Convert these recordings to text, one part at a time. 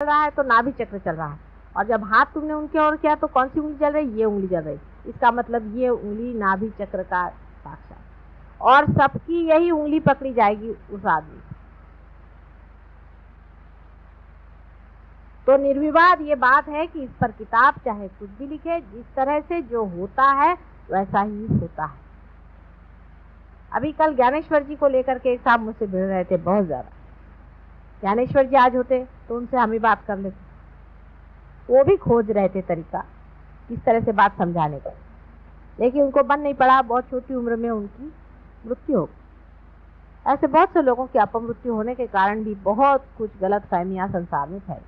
चल रहा है तो नाभि चक्र चल रहा है, और जब हाथ तुमने उनके ओर किया तो कौन सी उंगली चल रही? ये उंगली चल रही। इसका मतलब ये उंगली नाभि चक्र का साक्षात, और सबकी यही उंगली पकड़ी जाएगी उस आदमी। तो निर्विवाद ये बात है कि इस पर किताब चाहे कुछ भी लिखे, जिस तरह से जो होता है वैसा ही होता है। अभी कल ज्ञानेश्वर जी को लेकर के एक साहब मुझसे भिड़ रहे थे बहुत ज्यादा। ज्ञानेश्वर जी आज होते तो उनसे हम ही बात कर लेते। वो भी खोज रहे थे तरीका किस तरह से बात समझाने का, लेकिन उनको बन नहीं पड़ा। बहुत छोटी उम्र में उनकी मृत्यु हो गई। ऐसे बहुत से लोगों की अपमृत्यु होने के कारण भी बहुत कुछ गलत फहमियां संसार में फैली,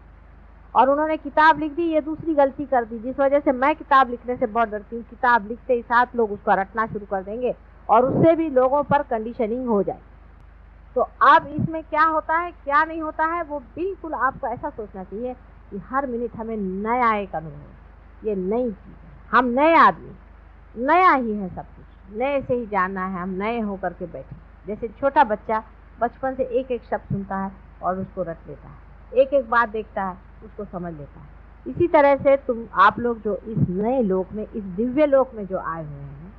और उन्होंने किताब लिख दी। ये दूसरी गलती कर दी, जिस वजह से मैं किताब लिखने से बहुत डरती हूँ। किताब लिखते ही साथ लोग उसको रटना शुरू कर देंगे और उससे भी लोगों पर कंडीशनिंग हो जाए। तो अब इसमें क्या होता है क्या नहीं होता है, वो बिल्कुल आपको ऐसा सोचना चाहिए कि हर मिनट हमें नया एक अनुभव, ये नई चीज है, हम नए आदमी, नया ही है सब कुछ, नए से ही जानना है, हम नए होकर के बैठे। जैसे छोटा बच्चा बचपन से एक एक शब्द सुनता है और उसको रट लेता है, एक एक बात देखता है उसको समझ लेता है। इसी तरह से आप लोग जो इस नए लोक में, इस दिव्य लोक में जो आए हुए हैं,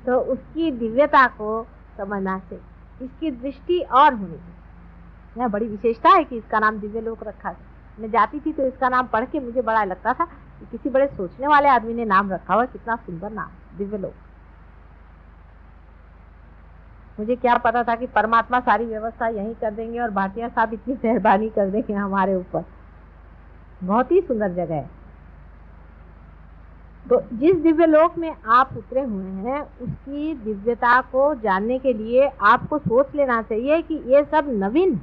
तो उसकी दिव्यता को समझना से इसकी दृष्टि और होनी चाहिए। यह बड़ी विशेषता है कि इसका नाम दिव्य लोक रखा है। मैं जाती थी तो इसका नाम पढ़ के मुझे बड़ा लगता था कि किसी बड़े सोचने वाले आदमी ने नाम रखा हुआ, कितना सुंदर नाम, दिव्य लोक। मुझे क्या पता था कि परमात्मा सारी व्यवस्था यही कर देंगे और भाटिया साहब इतनी मेहरबानी कर देंगे हमारे ऊपर। बहुत ही सुंदर जगह है। तो जिस दिव्य लोक में आप उतरे हुए हैं उसकी दिव्यता को जानने के लिए आपको सोच लेना चाहिए कि ये सब नवीन,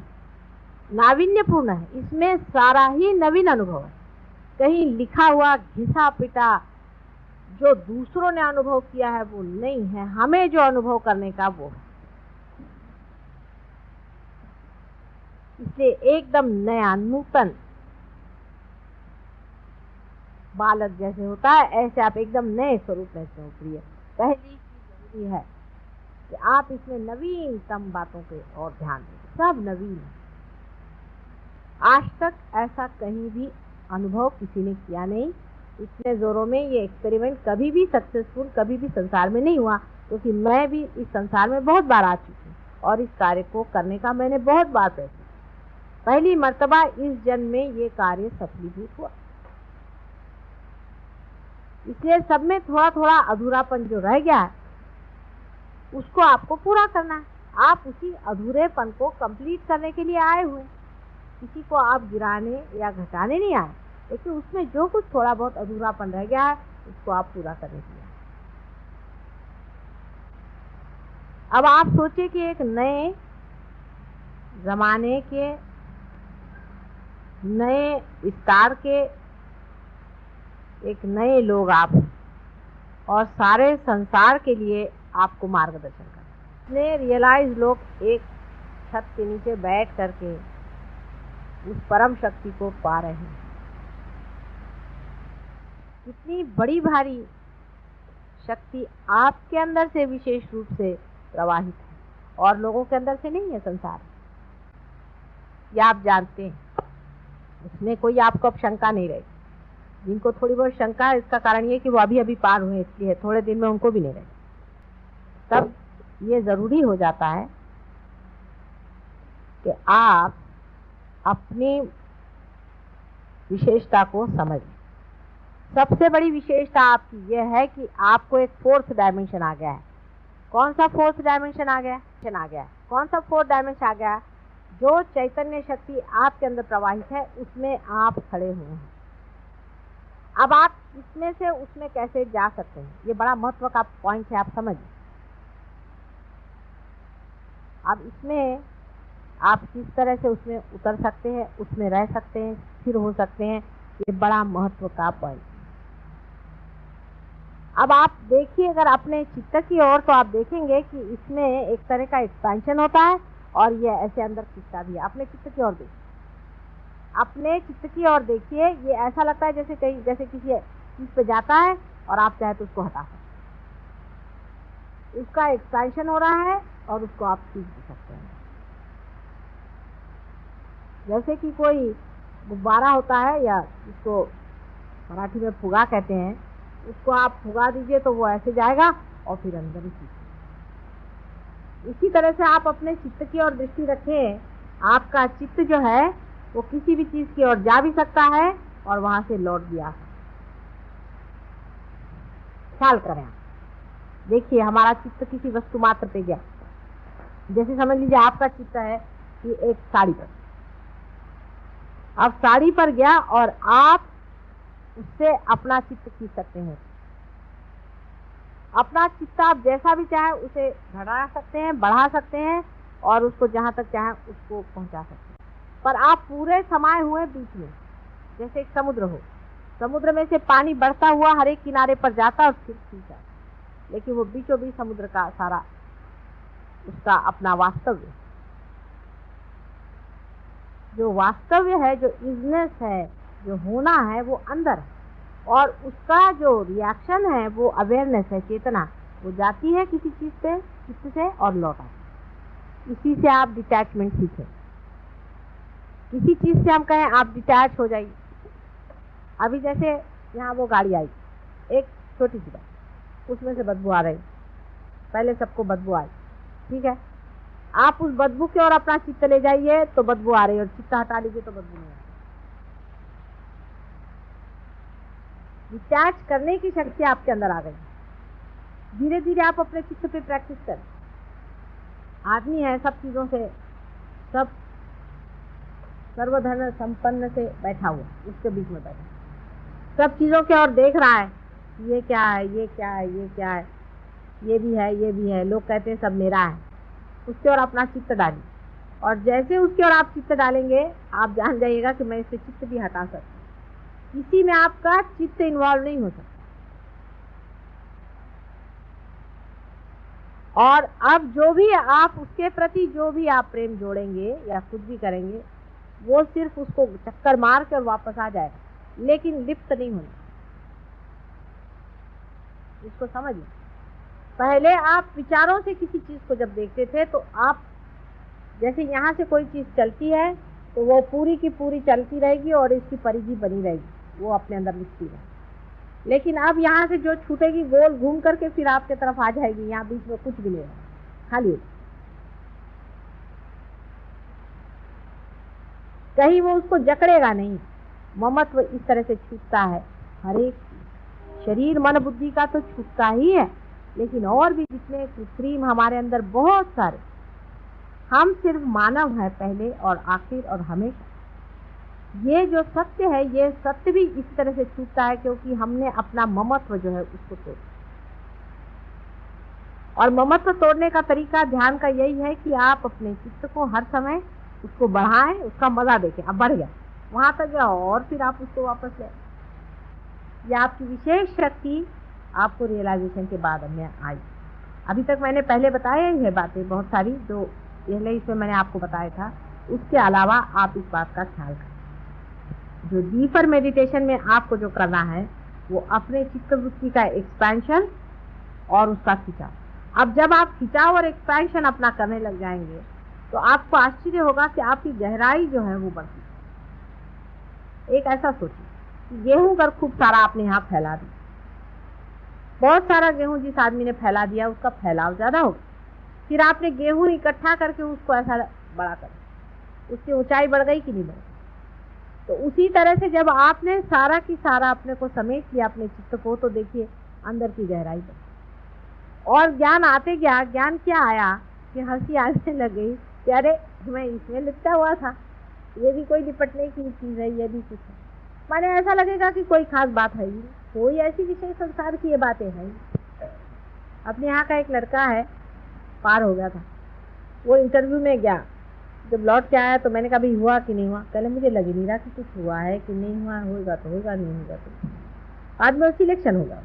नाविन्यपूर्ण है, इसमें सारा ही नवीन अनुभव है। कहीं लिखा हुआ घिसा पिटा जो दूसरों ने अनुभव किया है वो नहीं है, हमें जो अनुभव करने का वो है। इसलिए एकदम नया, नूतन, बालक जैसे होता है ऐसे आप एकदम नए स्वरूप में से उतरिए। पहली चीज जरूरी है कि आप इसमें नवीनतम बातों के और ध्यान दें। सब नवीन है। आज तक ऐसा कहीं भी अनुभव किसी ने किया नहीं। इतने जोरों में ये एक्सपेरिमेंट कभी भी सक्सेसफुल कभी भी संसार में नहीं हुआ, क्योंकि मैं भी इस संसार में बहुत बार आ चुकी हूँ और इस कार्य को करने का मैंने बहुत बार प्रयत्न किया। पहली मर्तबा इस जन्म में ये कार्य सफलीभूत हुआ। इसलिए सब में थोड़ा थोड़ा अधूरापन जो रह गया है उसको आपको पूरा करना है। आप उसी अधूरेपन को कंप्लीट करने के लिए आए हुए। किसी को आप गिराने या घटाने नहीं आए, लेकिन उसमें जो कुछ थोड़ा बहुत अधूरापन रह गया है उसको आप पूरा करने के लिए। अब आप सोचिए कि एक नए जमाने के, नए विस्तार के एक नए लोग आप, और सारे संसार के लिए आपको मार्गदर्शन करना। इसलिए रियलाइज लोग एक छत के नीचे बैठ करके उस परम शक्ति को पा रहे हैं। कितनी बड़ी भारी शक्ति आपके अंदर से विशेष रूप से प्रवाहित है और लोगों के अंदर से नहीं है संसार। ये आप जानते हैं, उसमें कोई आपको अब शंका नहीं रहेगी। जिनको थोड़ी बहुत शंका है इसका कारण ये कि वो अभी अभी पार हुए, इसलिए थोड़े दिन में उनको भी नहीं रहेगी। तब ये जरूरी हो जाता है कि आप अपनी विशेषता को समझें। सबसे बड़ी विशेषता आपकी यह है कि आपको एक फोर्थ डायमेंशन आ गया है। कौन सा फोर्थ डायमेंशन आ गया? कौन सा फोर्थ डायमेंशन आ गया? जो चैतन्य शक्ति आपके अंदर प्रवाहित है उसमें आप खड़े हुए हैं। अब आप इसमें से उसमें कैसे जा सकते हैं, ये बड़ा महत्व का पॉइंट है, आप समझिए। अब इसमें आप किस तरह से उसमें उतर सकते हैं, उसमें रह सकते हैं, स्थिर हो सकते हैं, ये बड़ा महत्व का पॉइंट। अब आप देखिए अगर अपने चित्त की ओर, तो आप देखेंगे कि इसमें एक तरह का एक्सपेंशन होता है और ये ऐसे अंदर खिंचता भी है। अपने चित्त की ओर देखिए, अपने चित्त की ओर देखिए। ये ऐसा लगता है जैसे कहीं, जैसे किसी चीज पे जाता है और आप चाहे तो उसको हटा सकते हैं। उसका एक्सपेंशन हो रहा है और उसको आप खींच भी सकते हैं। जैसे कि कोई गुब्बारा होता है, या जिसको मराठी में फुगा कहते हैं, उसको आप फुगा दीजिए तो वो ऐसे जाएगा और फिर अंदर ही। इसी तरह से आप अपने चित्त की ओर दृष्टि रखें, आपका चित्त जो है वो किसी भी चीज की ओर जा भी सकता है और वहां से लौट भी आ सकता है। ख्याल करें आप, देखिए हमारा चित्त किसी वस्तु मात्र पे गया, जैसे समझ लीजिए आपका चित्त है कि एक साड़ी पर, अब साड़ी पर गया और आप उससे अपना चित्त खींच सकते हैं। अपना चित्त आप जैसा भी चाहे उसे घटा सकते हैं, बढ़ा सकते हैं और उसको जहां तक चाहे उसको पहुंचा सकते हैं। पर आप पूरे समाये हुए बीच में, जैसे एक समुद्र हो, समुद्र में से पानी बढ़ता हुआ हर एक किनारे पर जाता और फिर खींचा, लेकिन वो बीचों बीच समुद्र का सारा उसका अपना वास्तव्य, जो वास्तव्य है, जो इजनेस है, जो होना है, वो अंदर है, और उसका जो रिएक्शन है वो अवेयरनेस है, चेतना। वो जाती है किसी चीज पे चित्त से और लौट आती। इसी से आप डिटैचमेंट सीखें। किसी चीज से हम कहें आप डिटैच हो जाइए। अभी जैसे यहाँ वो गाड़ी आई, एक छोटी सी गाड़ी, उसमें से बदबू आ रही, पहले सबको बदबू आई, ठीक है, आप उस बदबू की ओर अपना चित्त ले जाइए तो बदबू आ रही है, और चित्त हटा लीजिए तो बदबू नहीं आ रही। डिटैच करने की शक्ति आपके अंदर आ गई। धीरे धीरे आप अपने चित्त पे प्रैक्टिस करें। आदमी है सब चीजों से, सब सर्वधर्म संपन्न से बैठा हुआ, उसके बीच में बैठा, सब चीजों की ओर देख रहा है, ये क्या है, ये क्या है, ये क्या है, ये भी है, ये भी है, लोग कहते हैं सब मेरा है। उसके ओर अपना चित्त डालिए, और जैसे उसके ओर आप चित्त डालेंगे आप जान जाइएगा कि मैं इससे चित्त भी हटा सकता हूँ। इसी में आपका चित्त इन्वॉल्व नहीं हो सकता। और अब जो भी आप उसके प्रति जो भी आप प्रेम जोड़ेंगे या कुछ भी करेंगे, वो सिर्फ उसको चक्कर मार कर वापस आ जाएगा, लेकिन लिप्त नहीं होना। इसको समझिए। पहले आप विचारों से किसी चीज को जब देखते थे तो आप, जैसे यहाँ से कोई चीज चलती है तो वो पूरी की पूरी चलती रहेगी और इसकी परिधि बनी रहेगी, वो अपने अंदर लिखती है। लेकिन अब यहाँ से जो छूटेगी गोल घूम करके फिर आपके तरफ आ जाएगी, यहाँ बीच में कुछ भी नहीं है, खाली। कहीं वो उसको जकड़ेगा नहीं। ममत्व इस तरह से छूटता है। हर एक शरीर मन बुद्धि का तो छूटता ही है, लेकिन और भी जितने कृत्रिम हमारे अंदर बहुत सारे, हम सिर्फ मानव है पहले और आखिर और हमेशा। ये जो सत्य है, ये सत्य भी इस तरह से छूटता है क्योंकि हमने अपना ममत्व जो है उसको तोड़ा। और ममत्व तोड़ने का तरीका ध्यान का यही है कि आप अपने चित्त को हर समय उसको बढ़ाएं, उसका मजा देखें। अब बढ़ गया, वहां तक गया और फिर आप उसको वापस ले। ये आपकी विशेष शक्ति आपको रियलाइजेशन के बाद में आई। अभी तक मैंने पहले बताया ही है बातें बहुत सारी, जो पहले इसमें मैंने आपको बताया था। उसके अलावा आप इस बात का ख्याल करें, जो डीपर मेडिटेशन में आपको जो करना है वो अपने चित्तवृत्ति का एक्सपेंशन और उसका खिंचाव। अब जब आप खिंचाव और एक्सपेंशन अपना करने लग जाएंगे तो आपको आश्चर्य होगा कि आपकी गहराई जो है वो बढ़ती है। एक ऐसा सोचिए कि गेहूं अगर खूब सारा आपने यहाँ फैला दिया, बहुत सारा गेहूं जिस आदमी ने फैला दिया उसका फैलाव ज्यादा होगा। फिर आपने गेहूं इकट्ठा करके उसको ऐसा बड़ा कर, उसकी ऊंचाई बढ़ गई कि नहीं बढ़ गई? तो उसी तरह से जब आपने सारा की सारा अपने को समेट लिया अपने चित्त को, तो देखिए अंदर की गहराई बढ़। और ज्ञान आते गया। ज्ञान क्या आया कि हंसी आने लग गई कि अरे मैं इसमें लिपटा हुआ था, ये भी कोई निपटने की चीज है, ये भी कुछ है। माने ऐसा लगेगा कि कोई खास बात है ही, कोई ऐसी विषय संसार की ये बातें हैं। अपने यहाँ का एक लड़का है, पार हो गया था, वो इंटरव्यू में गया। जब लौट के आया तो मैंने कहा भाई हुआ कि नहीं हुआ? पहले मुझे लग ही नहीं रहा कि कुछ हुआ है कि नहीं हुआ, होगा तो होगा, नहीं होगा तो बाद में सिलेक्शन होगा।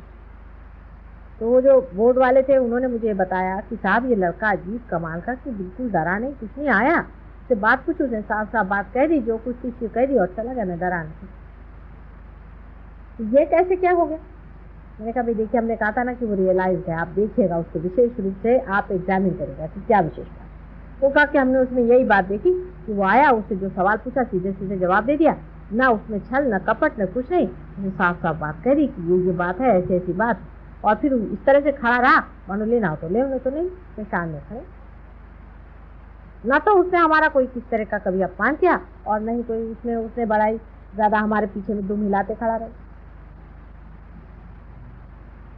तो वो जो बोर्ड वाले थे उन्होंने मुझे बताया कि साहब ये लड़का अजीब कमाल का, कि बिल्कुल डरा नहीं, कुछ नहीं आया, उससे बात कुछ उसने साफ साफ बात कह दी, जो कुछ थी कह दी और चला गया, मैं डरा नहीं। ये कैसे क्या हो गया? मैंने कहा भाई देखिए, हमने कहा था ना कि वो रियलाइज है, आप देखिएगा उसको विशेष रूप से, आप एग्जामिन करेगा कि क्या विशेषता। वो कहा कि हमने उसमें यही बात देखी कि वो आया, उससे जो सवाल पूछा सीधे सीधे जवाब दे दिया, ना उसमें छल न कपट न कुछ नहीं, उसने साफ साफ बात कह दी कि ये बात है, ऐसी ऐसी बात। और फिर इस तरह से खड़ा रहा, मानो लेना हो तो ले, नहीं तो नहीं, निशान में खड़े। ना तो उसने हमारा कोई किस तरह का कभी अपमान किया और नहीं कोई उसने बड़ाई ज्यादा हमारे पीछे में दुम हिलाते खड़ा रहे।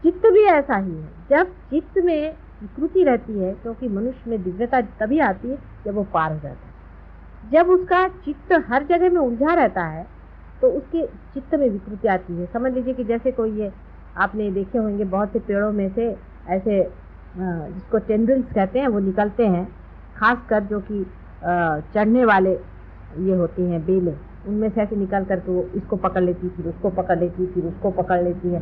चित्त भी ऐसा ही है। जब चित्त में विकृति रहती है, क्योंकि मनुष्य में दिव्यता तभी आती है जब वो पार हो जाता है। जब उसका चित्त हर जगह में उलझा रहता है तो उसके चित्त में विकृति आती है। समझ लीजिए कि जैसे कोई, ये आपने देखे होंगे बहुत से पेड़ों में से ऐसे जिसको टेंड्रिल्स कहते हैं वो निकलते हैं, खासकर जो कि चढ़ने वाले ये होती हैं बेलें, उनमें से ऐसे निकल करके वो इसको पकड़ लेती, फिर उसको पकड़ लेती, फिर उसको पकड़ लेती है,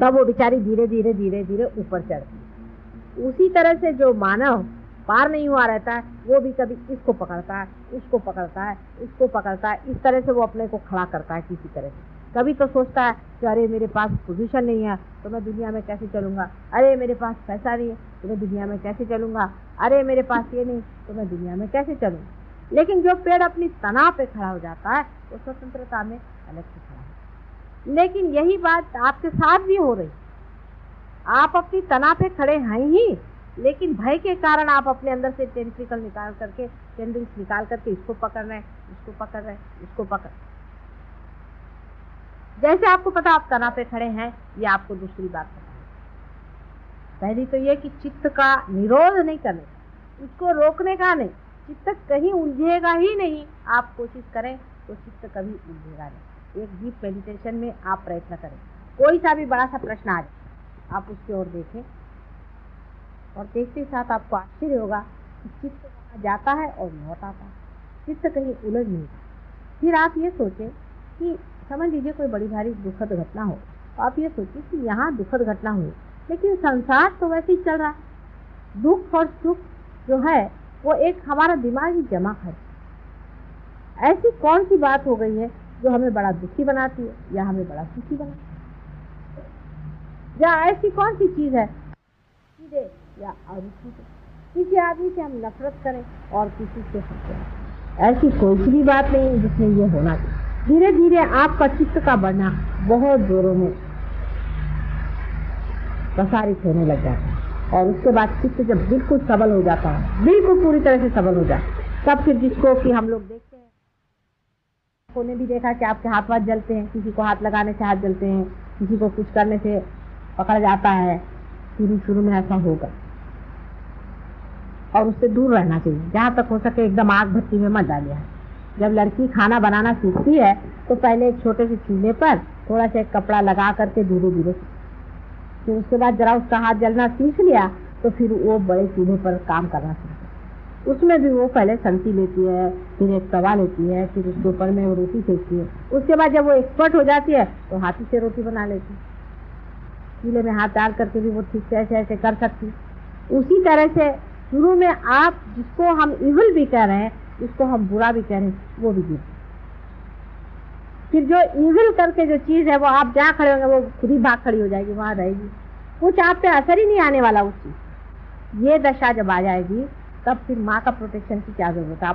तब वो बेचारी धीरे धीरे धीरे धीरे ऊपर चढ़ती है। उसी तरह से जो मानव पार नहीं हुआ रहता है, वो भी कभी इसको पकड़ता है, उसको पकड़ता है, उसको पकड़ता है, इस तरह से वो अपने को खड़ा करता है किसी तरह से। कभी तो सोचता है कि अरे मेरे पास पोजीशन नहीं है तो मैं दुनिया में कैसे चलूंगा, अरे मेरे पास पैसा नहीं है तो मैं दुनिया में कैसे चलूंगा, अरे मेरे पास ये नहीं तो मैं दुनिया में कैसे चलूंगा। लेकिन जो पेड़ अपनी तना पे खड़ा हो जाता है वो स्वतंत्रता में अलग से खड़ा है। लेकिन यही बात आपके साथ भी हो रही, आप अपनी तना पे खड़े हैं ही, लेकिन भय के कारण आप अपने अंदर से टेंट्रिकल निकाल करके, टेंड्रिल्स निकाल करके इसको पकड़ रहे हैं, इसको पकड़ रहे हैं, इसको पकड़। जैसे आपको पता आप तना पे खड़े हैं, ये आपको दूसरी बात पता है। पहली तो ये कि चित्त का निरोध नहीं करने, उसको रोकने का नहीं, चित्त कहीं उलझेगा ही नहीं। आप कोशिश करें तो चित्त कभी उलझेगा नहीं। एक डीप मेडिटेशन में आप प्रयत्न करें, कोई सा भी बड़ा सा प्रश्न आ जाए आप उसकी ओर देखें और देखते साथ आपको आश्चर्य होगा कि चित्त वहाँ जाता है और लौट आता है, चित्त कहीं उलझ नहीं। फिर आप ये सोचें कि समझ लीजिए कोई बड़ी भारी दुखद घटना हो, तो आप ये सोचिए कि यहाँ दुखद घटना हुई, लेकिन संसार तो वैसे ही चल रहा है। दुख और सुख जो है वो एक हमारा दिमागी जमा है। ऐसी कौन सी बात हो गई है जो हमें बड़ा दुखी बनाती है या हमें बड़ा सुखी बनाती है, या ऐसी कौन सी चीज है सीधे या अरुचि से, किसी आदमी से हम नफरत करें और किसी से हंसें। ऐसी कोई सी भी बात नहीं जिसमें ये होना चाहिए। धीरे धीरे आपका चित्त का बढ़ना बहुत जोरों में प्रसारित होने लग जाता है और उसके बाद चित्त जब बिल्कुल सबल हो जाता है, बिल्कुल पूरी तरह से सबल हो जाता है, तब फिर जिसको कि हम लोग देखते हैं, कोने भी देखा कि आपके हाथ वाथ जलते हैं, किसी को हाथ लगाने से हाथ जलते हैं, किसी को कुछ करने से पकड़ जाता है। शुरू में ऐसा होगा और उससे दूर रहना चाहिए, जहाँ तक हो सके एकदम आग भट्टी में मत डालिए। जब लड़की खाना बनाना सीखती है तो पहले एक छोटे से चूल्हे पर थोड़ा सा एक कपड़ा लगा करके धीरे धीरे, फिर उसके बाद जरा उसका हाथ जलना सीख लिया तो फिर वो बड़े चूल्हे पर काम करना सीखती है। उसमें भी वो पहले संती लेती है, फिर एक तवा लेती है, फिर उसके ऊपर में वो रोटी सेकती है। उसके बाद जब वो एक्सपर्ट हो जाती है तो हाथी से रोटी बना लेती है, चूल्हे में हाथ डाल करके भी वो ठीक से ऐसे ऐसे कर सकती। उसी तरह से शुरू में आप जिसको हम इविल भी कह रहे हैं, जिसको हम बुरा भी कह रहे हैं, वो भी गिर। फिर जो इविल करके जो चीज है वो आप जहाँ खड़े होंगे वो खुद ही भाग खड़ी हो जाएगी, वहां रहेगी, कुछ आप पे असर ही नहीं आने वाला उस चीज। ये दशा जब आ जाएगी तब फिर माँ का प्रोटेक्शन की क्या जरूरत है। आप